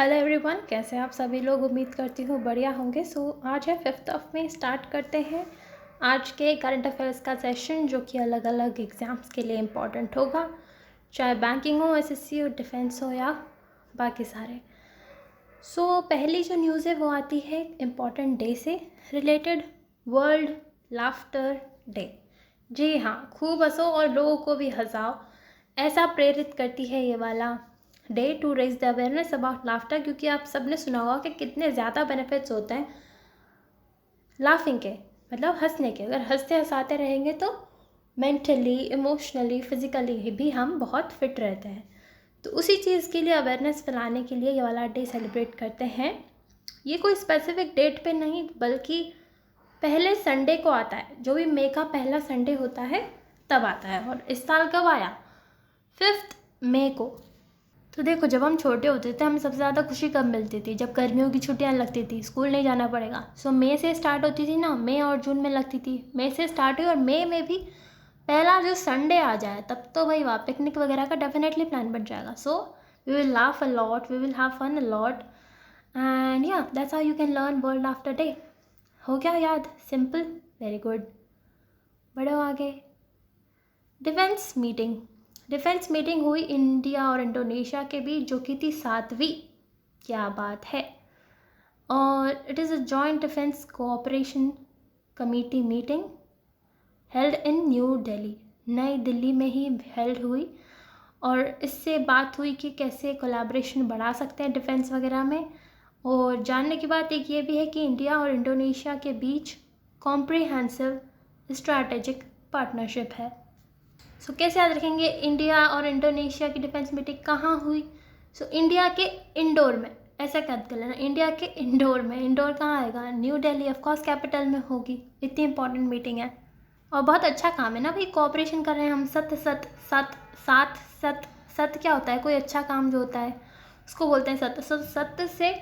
Hello everyone, कैसे हैं आप सभी लोग। उम्मीद करती हूँ बढ़िया होंगे। आज है 5 मई। स्टार्ट करते हैं आज के करंट अफेयर्स का सेशन, जो कि अलग अलग एग्ज़ाम्स के लिए इम्पॉर्टेंट होगा, चाहे बैंकिंग हो, एसएससी हो, डिफेंस हो या बाकी सारे। पहली जो न्यूज़ है वो आती है इम्पॉर्टेंट डे से रिलेटेड, वर्ल्ड लाफ्टर डे। जी हाँ, खूब हंसो और लोगों को भी हंसाओ, ऐसा प्रेरित करती है ये वाला day to raise the awareness about laughter. क्योंकि आप सब ने सुना होगा कि कितने ज़्यादा बेनिफिट्स होते हैं लाफिंग के, मतलब हंसने के। अगर हंसते हंसाते रहेंगे तो मेंटली, इमोशनली, फिजिकली भी हम बहुत फिट रहते हैं। तो उसी चीज़ के लिए अवेयरनेस फैलाने के लिए ये वाला डे सेलिब्रेट करते हैं। ये कोई स्पेसिफिक डेट पे नहीं, बल्कि पहले संडे को आता है। जो भी मई का पहला संडे होता है तब आता है। और इस साल कब आया? 5 मई को। तो देखो, जब हम छोटे होते थे हमें सबसे ज़्यादा खुशी कब मिलती थी? जब गर्मियों की छुट्टियां लगती थी, स्कूल नहीं जाना पड़ेगा। मई से स्टार्ट होती थी ना, मई और जून में लगती थी। मई से स्टार्ट हुई और मई में भी पहला जो संडे आ जाए तब तो भाई वाह, पिकनिक वगैरह का डेफिनेटली प्लान बन जाएगा। We will laugh a lot, we will have fun a lot, and yeah that's how you can learn world after day. हो गया याद? Simple, very good. बढ़ो आगे। डिफेंस मीटिंग हुई इंडिया और इंडोनेशिया के बीच, जो कि थी 7वीं। क्या बात है। और it is a joint defence cooperation committee meeting held in new Delhi, नई दिल्ली में ही हेल्ड हुई। और इससे बात हुई कि कैसे कोलैबोरेशन बढ़ा सकते हैं डिफेंस वगैरह में। और जानने की बात एक ये भी है कि इंडिया और इंडोनेशिया के बीच कॉम्प्रिहेंसिव स्ट्रैटेजिक पार्टनरशिप है। कैसे याद रखेंगे? इंडिया और इंडोनेशिया की डिफेंस मीटिंग कहाँ हुई? इंडिया के इंडोर में, ऐसा याद कर लेना, इंडिया के इंडोर में। इंडोर कहाँ आएगा? न्यू दिल्ली, ऑफकोर्स कैपिटल में होगी। इतनी इंपॉर्टेंट मीटिंग है और बहुत अच्छा काम है ना भाई, कोऑपरेशन कर रहे हैं हम। सत सत सत सात सत सत क्या होता है? कोई अच्छा काम जो होता है उसको बोलते हैं सत। सत्य से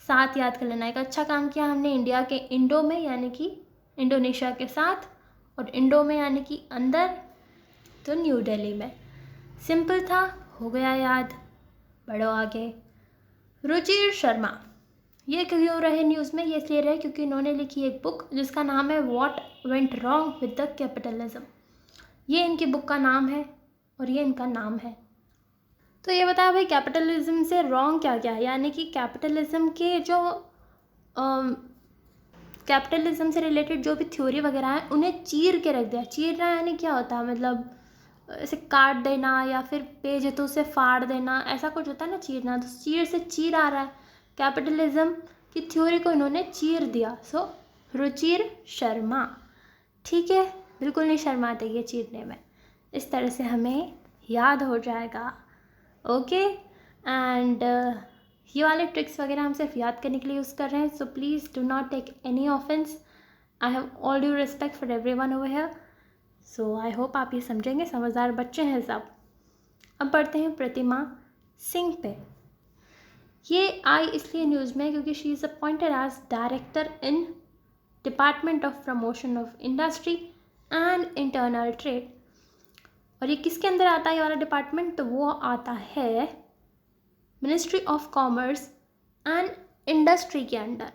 साथ याद कर लेना। एक अच्छा काम किया हमने इंडिया के इंडो में, यानी कि इंडोनेशिया के साथ, और इंडो में यानी कि अंदर, तो न्यू दिल्ली में। सिंपल था, हो गया याद। बढ़ो आगे। रुचिर शर्मा, ये क्यों रहे न्यूज़ में? ये इसलिए रहे क्योंकि इन्होंने लिखी एक बुक जिसका नाम है what went wrong with the capitalism. ये इनकी बुक का नाम है और ये इनका नाम है। तो ये बताया भाई, कैपिटलिज्म से रॉन्ग क्या क्या है, यानी कि कैपिटलिज्म के जो कैपिटलिज्म से रिलेटेड जो भी थ्योरी वगैरह है उन्हें चीर के रख दिया। चीरना यानी क्या होता है? मतलब ऐसे काट देना, या फिर पेज है तो उसे फाड़ देना, ऐसा कुछ होता है ना चीरना। तो चीर से चीर आ रहा है, कैपिटलिज्म की थ्योरी को इन्होंने चीर दिया। रुचिर शर्मा, ठीक है, बिल्कुल नहीं शर्माते ये चीरने में। इस तरह से हमें याद हो जाएगा। ओके, एंड ये वाले ट्रिक्स वगैरह हम सिर्फ याद करने के लिए यूज़ कर रहे हैं। Please do not take any offence. I have all due respect for everyone over here. I hope आप ये समझेंगे, समझदार बच्चे हैं सब। अब बढ़ते हैं प्रतिमा सिंह पे। ये आई इसलिए न्यूज़ में क्योंकि she is appointed as director in department of promotion of industry and internal trade. और ये किसके अंदर आता है ये वाला डिपार्टमेंट? तो वो आता है ministry of commerce and industry के अंडर।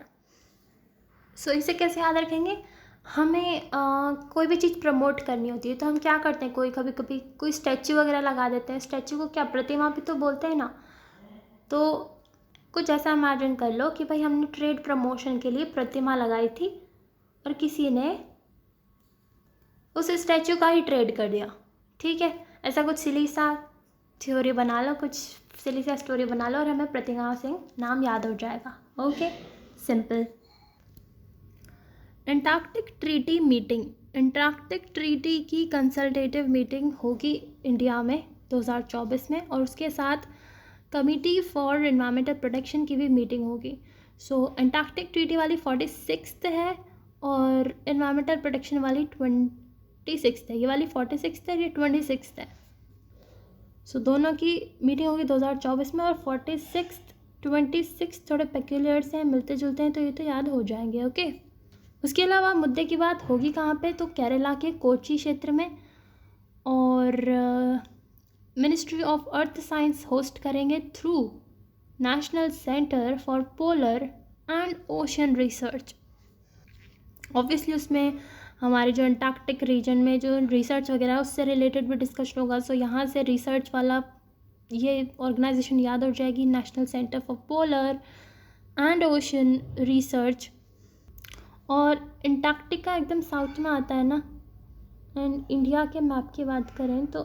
इसे कैसे याद रखेंगे? हमें कोई भी चीज़ प्रमोट करनी होती है तो हम क्या करते हैं, कभी कभी कोई स्टैचू वगैरह लगा देते हैं। स्टैचू को क्या प्रतिमा भी तो बोलते हैं ना। तो कुछ ऐसा इमेजिन कर लो कि भाई हमने ट्रेड प्रमोशन के लिए प्रतिमा लगाई थी और किसी ने उस स्टैचू का ही ट्रेड कर दिया। ठीक है, ऐसा कुछ सिली सा थ्योरी बना लो, कुछ सिली सा स्टोरी बना लो और हमें प्रतिमा सिंह नाम याद हो जाएगा। Okay, simple. Antarctic treaty meeting, Antarctic treaty की कंसल्टेटिव मीटिंग होगी इंडिया में 2024 में, और उसके साथ कमिटी फॉर एनवायरमेंटल प्रोटेक्शन की भी मीटिंग होगी। एंटार्क्टिक ट्रीटी वाली 46th है और एनवायरमेंटल प्रोटेक्शन वाली 26th है। ये वाली 46th है, ये 26th है। दोनों की मीटिंग होगी 2024 में, और 26 थोड़े पेक्यूलियर हैं, मिलते जुलते हैं, तो ये तो याद हो जाएंगे। ओके, उसके अलावा मुद्दे की बात होगी कहाँ पे? तो केरला के कोची क्षेत्र में। और ministry of earth science host करेंगे through national centre for polar and ocean research. Obviously उसमें हमारे जो अंटार्कटिक रीजन में जो रिसर्च वगैरह है उससे रिलेटेड भी डिस्कशन होगा। सो यहाँ से रिसर्च वाला ये ऑर्गेनाइजेशन याद हो जाएगी, national centre for polar and ocean research. और अंटार्कटिका एकदम साउथ में आता है ना। एंड इंडिया के मैप की बात करें तो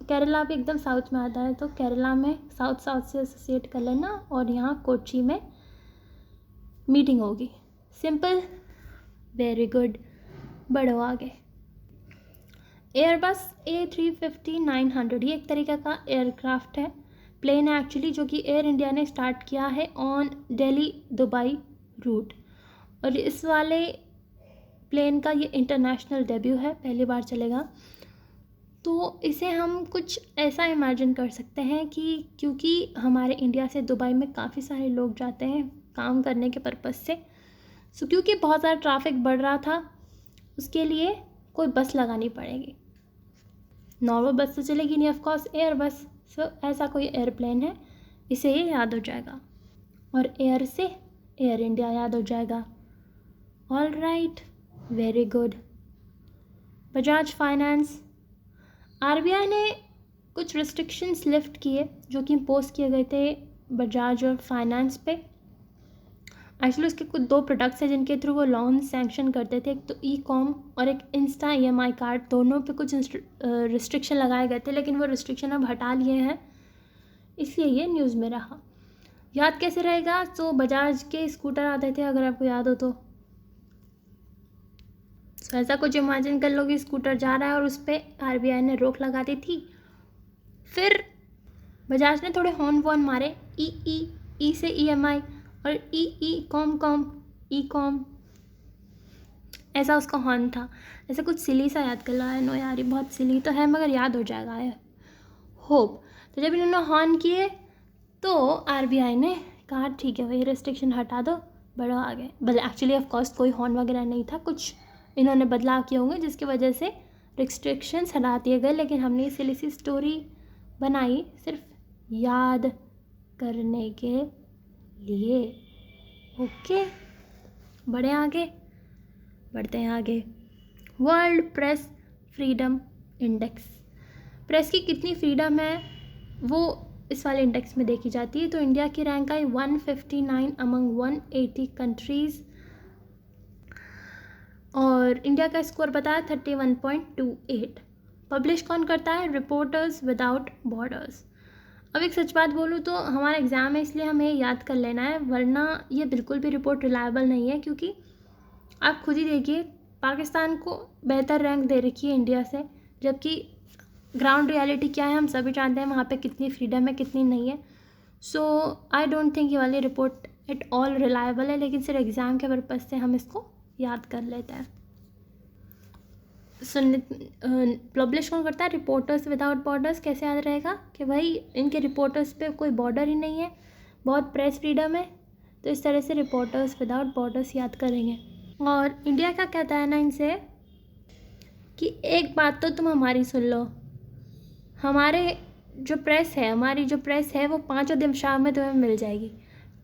केरला भी एकदम साउथ में आता है, तो केरला में साउथ से एसोसिएट कर लेना और यहाँ कोची में मीटिंग होगी। सिंपल, वेरी गुड, बढ़ो आगे। एयरबस A350-900 ये एक तरीका का एयरक्राफ्ट है, प्लेन है एक्चुअली, जो कि एयर इंडिया ने स्टार्ट किया है ऑन दिल्ली दुबई रूट। और इस वाले प्लेन का ये इंटरनेशनल डेब्यू है, पहली बार चलेगा। तो इसे हम कुछ ऐसा इमेजिन कर सकते हैं कि क्योंकि हमारे इंडिया से दुबई में काफ़ी सारे लोग जाते हैं काम करने के पर्पज़ से, सो क्योंकि बहुत ज़्यादा ट्रैफिक बढ़ रहा था उसके लिए कोई बस लगानी पड़ेगी। नॉर्मल बस तो चलेगी नहीं, ऑफकोर्स एयर बस। सो ऐसा कोई एयरप्लेन है, इसे ये याद हो जाएगा। और एयर से एयर इंडिया याद हो जाएगा। All right, very good. Bajaj finance, RBI ने कुछ रिस्ट्रिक्शंस लिफ्ट किए जो कि इम्पोज किए गए थे बजाज और फाइनेंस पे। एक्चुअली उसके कुछ 2 प्रोडक्ट्स हैं जिनके थ्रू वो लोन सैंक्शन करते थे, एक तो ई कॉम और एक इंस्टा EMI कार्ड। दोनों पे कुछ रिस्ट्रिक्शन लगाए गए थे, लेकिन वो रिस्ट्रिक्शन अब हटा लिए हैं, इसलिए ये न्यूज़ में रहा। याद कैसे रहेगा? तो बजाज के स्कूटर आते थे, अगर आपको याद हो तो ऐसा कुछ इमेजिन कर लो कि स्कूटर जा रहा है और उस पर आरबीआई ने रोक लगा दी थी। फिर बजाज ने थोड़े हॉर्न वॉर्न मारे, ई से EMI और ई कॉम, ऐसा उसका हॉर्न था। ऐसा कुछ सिली सा याद कर लो। है नो यार, ये बहुत सिली तो है मगर याद हो जाएगा है, होप। तो जब इन्होंने हॉर्न किए तो आरबीआई ने कहा ठीक है भाई, रेस्ट्रिक्शन हटा दो, बढ़ो आगे। भले एक्चुअली ऑफकोर्स कोई हॉर्न वगैरह नहीं था, कुछ इन्होंने बदलाव किए होंगे जिसकी वजह से रिस्ट्रिक्शंस हटा दिए गए, लेकिन हमने सिली सी स्टोरी बनाई सिर्फ याद करने के लिए। ओके, बढ़ते हैं आगे। World press freedom index, press की कितनी फ्रीडम है वो इस वाले इंडेक्स में देखी जाती है। तो इंडिया की रैंक आई 159 अमंग 180 कंट्रीज़ और इंडिया का स्कोर बताया 31.28। पब्लिश कौन करता है? Reporters without borders. अब एक सच बात बोलूँ तो हमारा एग्ज़ाम है, इसलिए हमें याद कर लेना है, वरना ये बिल्कुल भी रिपोर्ट रिलायबल नहीं है। क्योंकि आप खुद ही देखिए, पाकिस्तान को बेहतर रैंक दे रखी है इंडिया से, जबकि ग्राउंड रियलिटी क्या है हम सभी जानते हैं, वहाँ पे कितनी फ्रीडम है कितनी नहीं है। सो आई डोंट थिंक ये वाली रिपोर्ट एट ऑल रिलायबल है, लेकिन सिर्फ एग्ज़ाम के पर्पज़ से हम इसको याद कर लेते हैं। पब्लिश कौन करता है? Reporters without borders. कैसे याद रहेगा कि भाई इनके रिपोर्टर्स पे कोई बॉर्डर ही नहीं है, बहुत प्रेस फ्रीडम है, तो इस तरह से रिपोर्टर्स विदाउट बॉर्डर्स याद करेंगे। और इंडिया का कहता है ना इनसे कि एक बात तो तुम हमारी सुन लो, हमारी जो प्रेस है वो 5 दिशाओं में तुम्हें मिल जाएगी।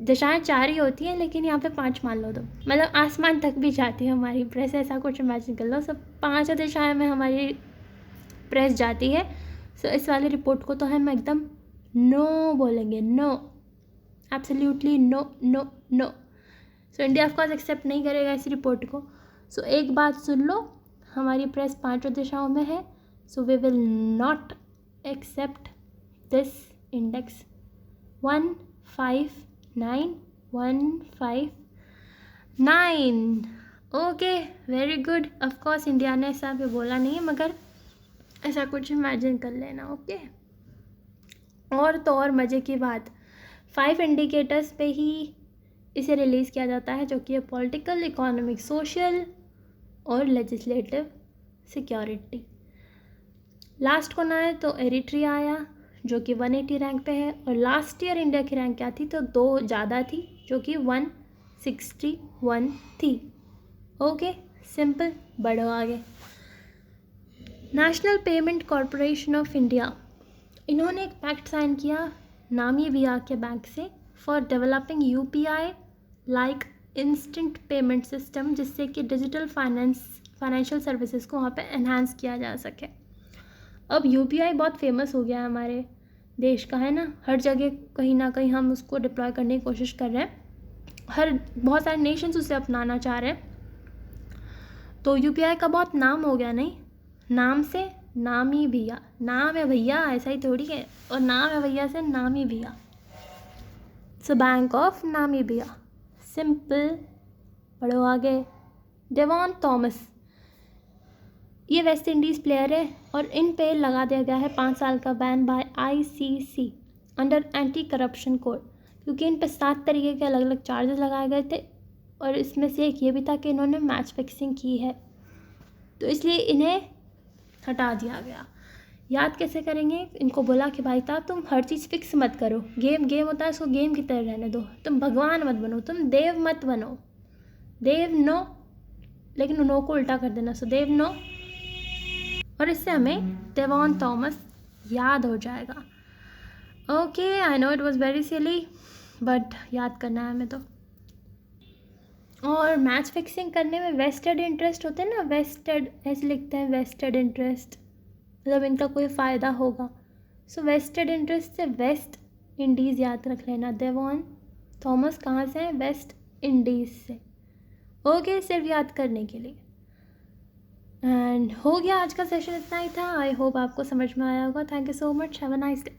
दिशाएं 4 ही होती हैं, लेकिन यहाँ पे 5 मान लो तुम, मतलब आसमान तक भी जाती है हमारी प्रेस, ऐसा कुछ इमेजिन कर लो। सब 5 दिशाएं में हमारी प्रेस जाती है। सो इस वाली रिपोर्ट को तो हम एकदम नो बोलेंगे, no, absolutely no no no. So India of course accept नहीं करेगा इस रिपोर्ट को। सो एक बात सुन लो, हमारी प्रेस 5 दिशाओं में है, so we will not accept this index. 159 okay, very good. Of course India ने ऐसा भी बोला नहीं है, मगर ऐसा कुछ इमेजिन कर लेना। ओके, और तो और मज़े की बात, 5 इंडिकेटर्स पे ही इसे रिलीज़ किया जाता है, जो कि है पॉलिटिकल, इकोनॉमिक, सोशल और लेजिस्लेटिव सिक्योरिटी। लास्ट कौन आया? तो एरिट्रिया आया, जो कि 180 रैंक पे है। और लास्ट ईयर इंडिया की रैंक क्या थी? तो 2 ज़्यादा थी, जो कि 161 थी। ओके, सिंपल, बढ़ो आगे। National payment corporation of India, इन्होंने एक पैक्ट साइन किया नामीबिया के बैंक से for developing UPI like instant payment system, जिससे कि डिजिटल फाइनेंशियल सर्विसेज को वहाँ पे एनहांस किया जा सके। अब यूपीआई बहुत फेमस हो गया है हमारे देश का, है ना, हर जगह कहीं ना कहीं हम उसको डिप्लॉय करने की कोशिश कर रहे हैं, बहुत सारे नेशंस उसे अपनाना चाह रहे हैं। तो यूपीआई का बहुत नाम हो गया, नहीं, नाम से नामीबिया, नाम है भैया, ऐसा ही थोड़ी है, और नाम है भैया से Namibia. So bank of Namibia, simple, पढ़ो आगे। डेवॉन थॉमस, ये वेस्ट इंडीज़ प्लेयर है और इन पे लगा दिया गया है 5 साल का ban by ICC under anti corruption code, क्योंकि इन पे 7 तरीके के अलग अलग चार्जेस लगाए गए थे, और इसमें से एक ये भी था कि इन्होंने मैच फिक्सिंग की है, तो इसलिए इन्हें हटा दिया गया। याद कैसे करेंगे? इनको बोला कि भाई साहब तुम हर चीज़ फिक्स मत करो, गेम गेम होता है, उसको गेम की तरह रहने दो, तुम भगवान मत बनो, तुम देव मत बनो, देव नो, लेकिन नो को उल्टा कर देना, सो देव नो, और इससे हमें डेवॉन थॉमस याद हो जाएगा। Okay, I know it was very silly, but याद करना है हमें तो। और मैच फिक्सिंग करने में वेस्टेड इंटरेस्ट होते हैं ना, वेस्टेड ऐसे लिखते हैं, वेस्टेड इंटरेस्ट, मतलब इनका कोई फ़ायदा होगा। सो वेस्टेड इंटरेस्ट से वेस्ट इंडीज़ याद रख लेना। डेवॉन थॉमस कहाँ से हैं? वेस्ट इंडीज़ से। ओके, सिर्फ याद करने के लिए। एंड हो गया, आज का सेशन इतना ही था। आई होप आपको समझ में आया होगा। Thank you so much, have a nice day.